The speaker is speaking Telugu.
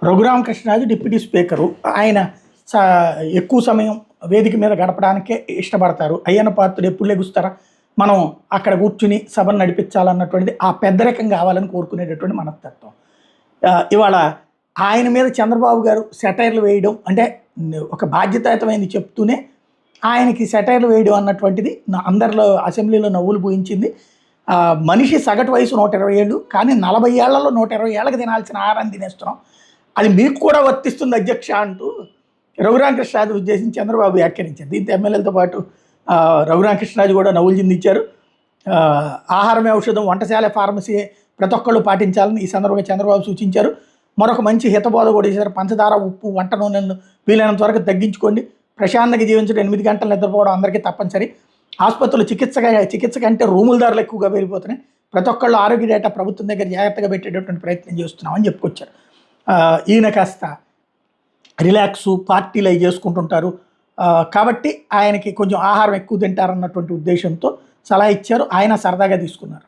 Raghuramakrishnaraju deputy speaker. ఆయన స ఎక్కువ సమయం వేదిక మీద గడపడానికే ఇష్టపడతారు. అయ్యన్న పాత్రుడు ఎప్పుడు లెగుస్తారా, మనం అక్కడ కూర్చుని సభను నడిపించాలన్నటువంటిది ఆ పెద్దరికం కావాలని కోరుకునేటటువంటి మనస్తత్వం. ఇవాళ ఆయన మీద చంద్రబాబు గారు సెటైర్లు వేయడం అంటే ఒక బాధ్యతాయుతమైనది చెప్తూనే ఆయనకి సెటైర్లు వేయడం అన్నటువంటిది అందరిలో అసెంబ్లీలో నవ్వులు పూయించింది. మనిషి సగటు వయసు 120 ఏళ్ళు, కానీ 40 ఏళ్లలో 120 ఏళ్ళకి తినాల్సిన ఆహారాన్ని తినేస్తున్నాం, అది మీకు కూడా వర్తిస్తుంది అధ్యక్ష అంటూ రఘురామకృష్ణరాజు ఉద్దేశించి చంద్రబాబు వ్యాఖ్యానించారు. దీంతో ఎమ్మెల్యేలతో పాటు రఘురామకృష్ణరాజు కూడా నవ్వులు చిందించారు. ఆహారమే ఔషధం, వంటశాల ఫార్మసీ ప్రతి ఒక్కళ్ళు పాటించాలని ఈ సందర్భంగా చంద్రబాబు సూచించారు. మరొక మంచి హితబోధ కూడా చేశారు. పంచదార, ఉప్పు, వంట నూనెలను వీలైనంత వరకు తగ్గించుకోండి, ప్రశాంతంగా జీవించడం, 8 గంటలు నిద్రపోవడం అందరికీ తప్పనిసరి, ఆసుపత్రులు చికిత్స కంటే రూముల ధరలు ఎక్కువగా పెరిగిపోతున్నాయి, ప్రతి ఒక్కళ్ళు ఆరోగ్య డేటా ప్రభుత్వం దగ్గర జాగ్రత్తగా పెట్టేటటువంటి ప్రయత్నం చేస్తున్నామని చెప్పుకొచ్చారు. ఈయన కాస్త రిలాక్సు, పార్టీలు అవి చేసుకుంటుంటారు కాబట్టి ఆయనకి కొంచెం ఆహారం ఎక్కువ తింటారన్నటువంటి ఉద్దేశంతో సలహా ఇచ్చారు. ఆయన సరదాగా తీసుకున్నారు.